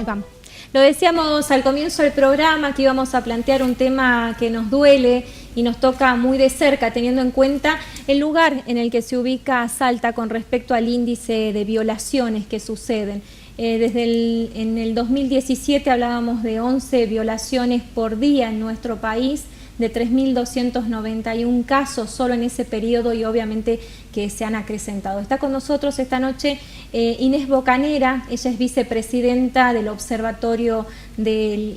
Ahí vamos. Lo decíamos al comienzo del programa que íbamos a plantear un tema que nos duele y nos toca muy de cerca, teniendo en cuenta el lugar en el que se ubica Salta con respecto al índice de violaciones que suceden. En el 2017 hablábamos de 11 violaciones por día en nuestro país, de 3.291 casos solo en ese periodo y obviamente que se han acrecentado. Está con nosotros esta noche Inés Bocanera, ella es vicepresidenta del Observatorio de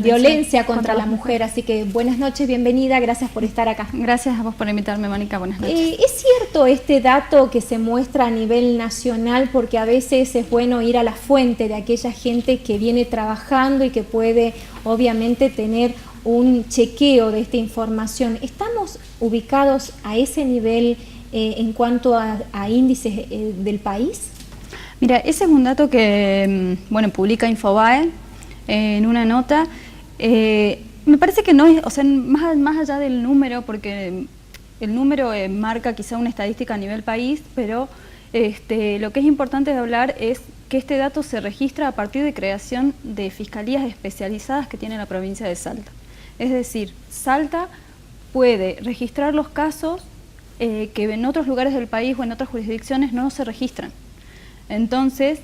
Violencia contra la Mujer, así que buenas noches, bienvenida, gracias por estar acá. Gracias a vos por invitarme, Mónica, buenas noches. ¿Es cierto este dato que se muestra a nivel nacional? Porque a veces es bueno ir a la fuente de aquella gente que viene trabajando y que puede obviamente tener un chequeo de esta información. ¿Estamos ubicados a ese nivel en cuanto a índices del país? Mira, ese es un dato que publica Infobae en una nota. Me parece que no es, o sea, más allá del número, porque el número marca quizá una estadística a nivel país, pero lo que es importante de hablar es que este dato se registra a partir de creación de fiscalías especializadas que tiene la provincia de Salta. Es decir, Salta puede registrar los casos que en otros lugares del país o en otras jurisdicciones no se registran. Entonces,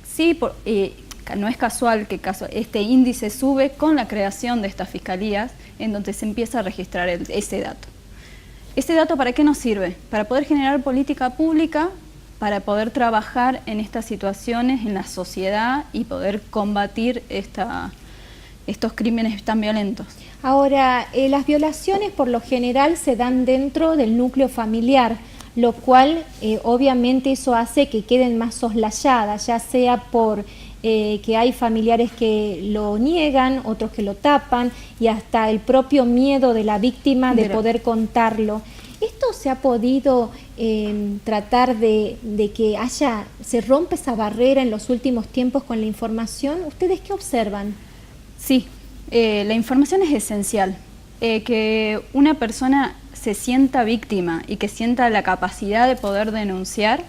sí, no es casual que este índice sube con la creación de estas fiscalías en donde se empieza a registrar ese dato. ¿Ese dato para qué nos sirve? Para poder generar política pública, para poder trabajar en estas situaciones en la sociedad y poder combatir estos crímenes tan violentos. Ahora, las violaciones por lo general se dan dentro del núcleo familiar, lo cual obviamente eso hace que queden más soslayadas, ya sea por que hay familiares que lo niegan, otros que lo tapan y hasta el propio miedo de la víctima de poder contarlo. ¿Esto se ha podido tratar de que se rompa esa barrera en los últimos tiempos con la información? ¿Ustedes qué observan? Sí, la información es esencial. Que una persona se sienta víctima y que sienta la capacidad de poder denunciar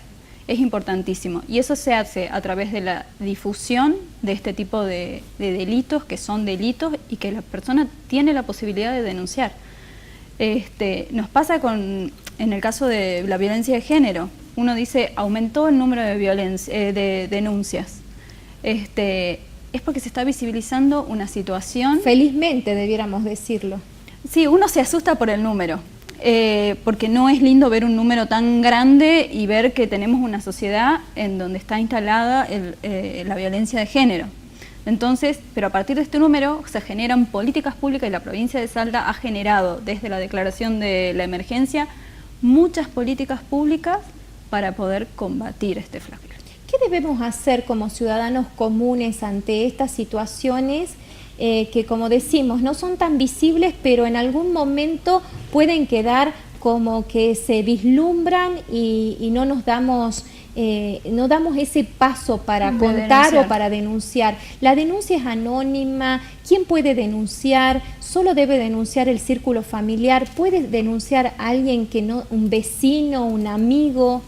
es importantísimo. Y eso se hace a través de la difusión de este tipo de delitos, que son delitos y que la persona tiene la posibilidad de denunciar. Nos pasa en el caso de la violencia de género. Uno dice, aumentó el número de denuncias. Es porque se está visibilizando una situación. Felizmente, debiéramos decirlo. Sí, uno se asusta por el número, porque no es lindo ver un número tan grande y ver que tenemos una sociedad en donde está instalada la violencia de género. Entonces, pero a partir de este número se generan políticas públicas y la provincia de Salta ha generado, desde la declaración de la emergencia, muchas políticas públicas para poder combatir este flagelo. ¿Qué debemos hacer como ciudadanos comunes ante estas situaciones que, como decimos, no son tan visibles, pero en algún momento pueden quedar como que se vislumbran y no nos damos, no damos ese paso para contar o para denunciar? La denuncia es anónima. ¿Quién puede denunciar? ¿Solo debe denunciar el círculo familiar? ¿Puede denunciar a alguien que no, un vecino, un amigo?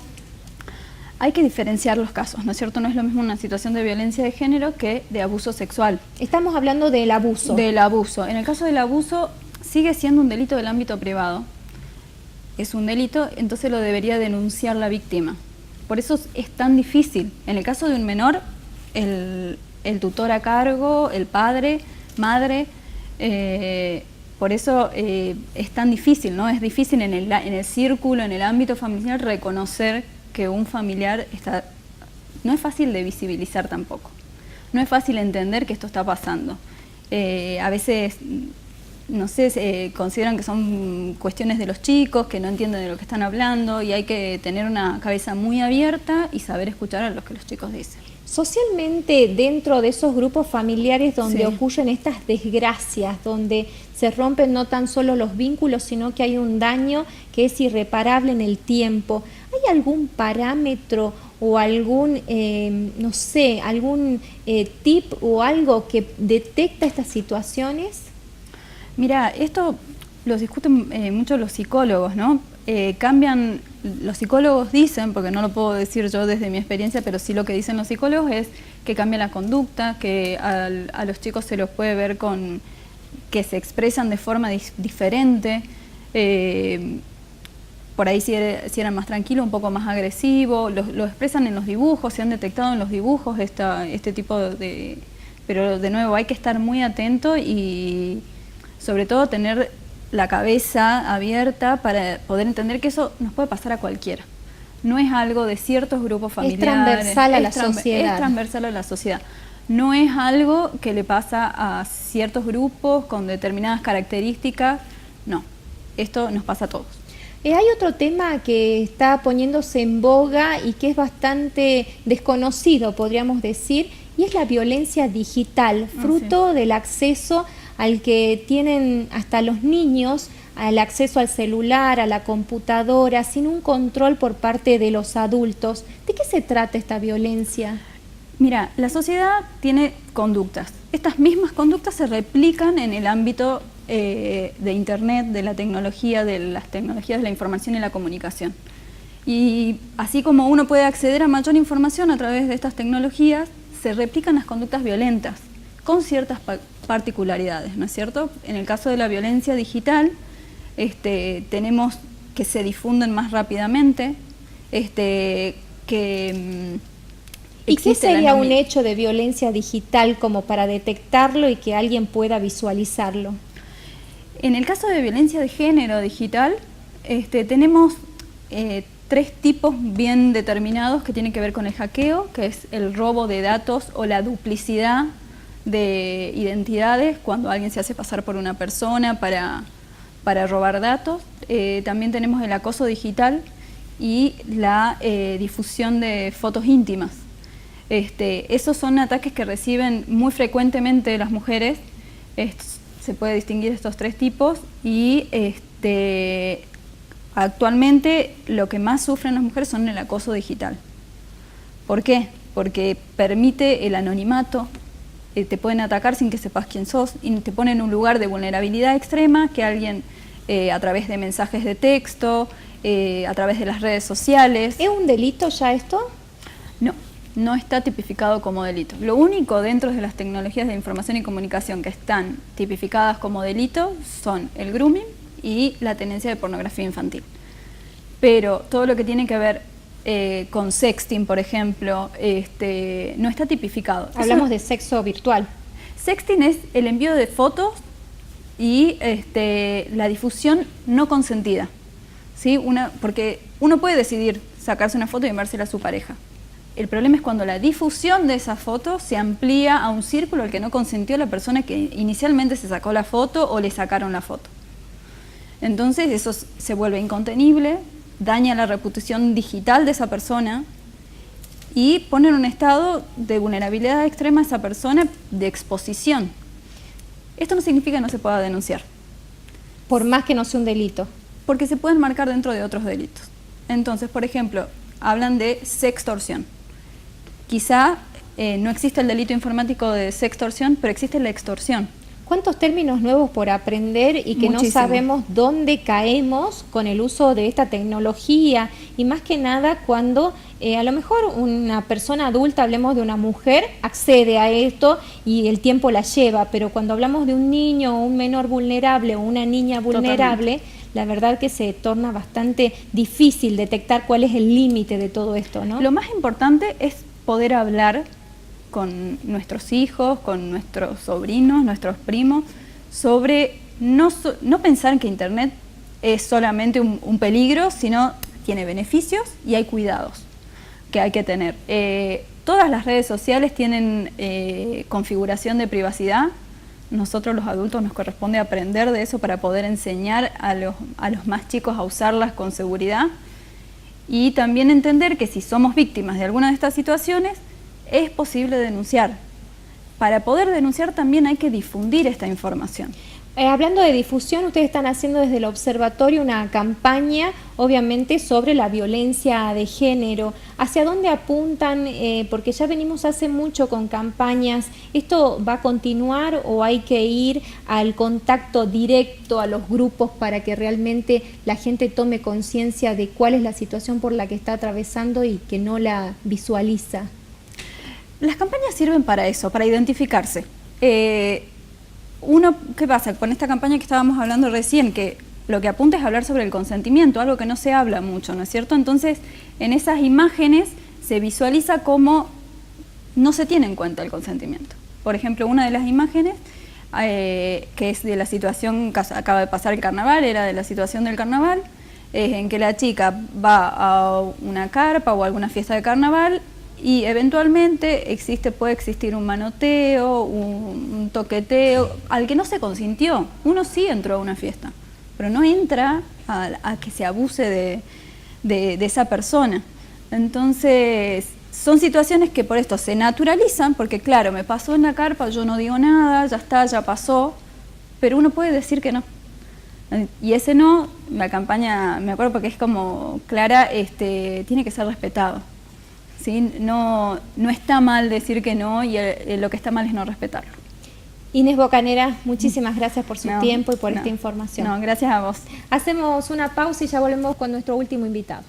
Hay que diferenciar los casos, ¿no es cierto? No es lo mismo una situación de violencia de género que de abuso sexual. Estamos hablando del abuso. Del abuso. En el caso del abuso, sigue siendo un delito del ámbito privado. Es un delito, entonces lo debería denunciar la víctima. Por eso es tan difícil. En el caso de un menor, el tutor a cargo, el padre, madre, por eso es tan difícil, ¿no? Es difícil en el círculo, en el ámbito familiar, reconocer que un familiar está... No es fácil de visibilizar tampoco. No es fácil entender que esto está pasando. A veces, no sé, consideran que son cuestiones de los chicos, que no entienden de lo que están hablando, y hay que tener una cabeza muy abierta y saber escuchar a lo que los chicos dicen. Socialmente, dentro de esos grupos familiares donde ocurren estas desgracias, donde se rompen no tan solo los vínculos, sino que hay un daño que es irreparable en el tiempo, ¿hay algún parámetro o algún, no sé, algún tip o algo que detecta estas situaciones? Mira, esto lo discuten mucho los psicólogos, ¿no? cambian, los psicólogos dicen, porque no lo puedo decir yo desde mi experiencia, pero sí lo que dicen los psicólogos es que cambia la conducta, que a los chicos se los puede ver con que se expresan de forma diferente, por ahí si eran más tranquilos, un poco más agresivos, lo expresan en los dibujos, se han detectado en los dibujos este tipo de... Pero de nuevo hay que estar muy atento y sobre todo tener la cabeza abierta para poder entender que eso nos puede pasar a cualquiera. No es algo de ciertos grupos familiares. Es transversal a la sociedad. Es transversal a la sociedad. No es algo que le pasa a ciertos grupos con determinadas características. No, esto nos pasa a todos. Hay otro tema que está poniéndose en boga y que es bastante desconocido, podríamos decir, y es la violencia digital, fruto del acceso al que tienen hasta los niños, al acceso al celular, a la computadora, sin un control por parte de los adultos. ¿De qué se trata esta violencia? Mira, la sociedad tiene conductas. Estas mismas conductas se replican en el ámbito de Internet, de la tecnología, de las tecnologías de la información y la comunicación. Y así como uno puede acceder a mayor información a través de estas tecnologías, se replican las conductas violentas con ciertas particularidades, ¿no es cierto? En el caso de la violencia digital, tenemos que se difunden más rápidamente, ¿Y qué sería un hecho de violencia digital como para detectarlo y que alguien pueda visualizarlo? En el caso de violencia de género digital, tenemos tres tipos bien determinados que tienen que ver con el hackeo, que es el robo de datos o la duplicidad de identidades cuando alguien se hace pasar por una persona para robar datos. También tenemos el acoso digital y la difusión de fotos íntimas. Esos son ataques que reciben muy frecuentemente las mujeres. Se puede distinguir estos tres tipos y actualmente lo que más sufren las mujeres son el acoso digital. ¿Por qué? Porque permite el anonimato, te pueden atacar sin que sepas quién sos y te ponen en un lugar de vulnerabilidad extrema que alguien a través de mensajes de texto, a través de las redes sociales. ¿Es un delito ya esto? No. No está tipificado como delito. Lo único dentro de las tecnologías de información y comunicación que están tipificadas como delito son el grooming y la tenencia de pornografía infantil. Pero todo lo que tiene que ver con sexting, por ejemplo, no está tipificado. Hablamos de sexo virtual. Sexting es el envío de fotos y la difusión no consentida, ¿sí? Porque uno puede decidir sacarse una foto y enviársela a su pareja. El problema es cuando la difusión de esa foto se amplía a un círculo al que no consintió la persona que inicialmente se sacó la foto o le sacaron la foto. Entonces eso se vuelve incontenible, daña la reputación digital de esa persona y pone en un estado de vulnerabilidad extrema a esa persona, de exposición. Esto no significa que no se pueda denunciar. Por más que no sea un delito. Porque se pueden marcar dentro de otros delitos. Entonces, por ejemplo, hablan de sextorsión. Quizá no existe el delito informático de sextorsión, pero existe la extorsión. ¿Cuántos términos nuevos por aprender y que Muchísimo. no sabemos dónde caemos con el uso de esta tecnología? Y más que nada cuando a lo mejor una persona adulta, hablemos de una mujer, accede a esto y el tiempo la lleva, pero cuando hablamos de un niño o un menor vulnerable o una niña vulnerable, totalmente, la verdad que se torna bastante difícil detectar cuál es el límite de todo esto, ¿no? Lo más importante es poder hablar con nuestros hijos, con nuestros sobrinos, nuestros primos, sobre no pensar que Internet es solamente un peligro, sino tiene beneficios y hay cuidados que hay que tener. Todas las redes sociales tienen configuración de privacidad. Nosotros los adultos nos corresponde aprender de eso para poder enseñar a los más chicos a usarlas con seguridad y también entender que si somos víctimas de alguna de estas situaciones es posible denunciar. Para poder denunciar también hay que difundir esta información. Hablando de difusión, ustedes están haciendo desde el observatorio una campaña, obviamente, sobre la violencia de género. ¿Hacia dónde apuntan? Porque ya venimos hace mucho con campañas. ¿Esto va a continuar o hay que ir al contacto directo a los grupos para que realmente la gente tome conciencia de cuál es la situación por la que está atravesando y que no la visualiza? Las campañas sirven para eso, para identificarse. ¿Qué pasa? Con esta campaña que estábamos hablando recién, que lo que apunta es hablar sobre el consentimiento, algo que no se habla mucho, ¿no es cierto? Entonces, en esas imágenes se visualiza cómo no se tiene en cuenta el consentimiento. Por ejemplo, una de las imágenes, que es de la situación, acaba de pasar el carnaval, era de la situación del carnaval, en que la chica va a una carpa o a alguna fiesta de carnaval, y eventualmente puede existir un manoteo, un toqueteo, al que no se consintió. Uno sí entró a una fiesta, pero no entra a que se abuse de esa persona. Entonces, son situaciones que por esto se naturalizan, porque claro, me pasó en la carpa, yo no digo nada, ya está, ya pasó, pero uno puede decir que no. Y ese no, la campaña, me acuerdo porque es como clara, tiene que ser respetado. ¿Sí? No está mal decir que no y lo que está mal es no respetarlo. Inés Bocanera, muchísimas gracias por su tiempo y por esta información. No, gracias a vos. Hacemos una pausa y ya volvemos con nuestro último invitado.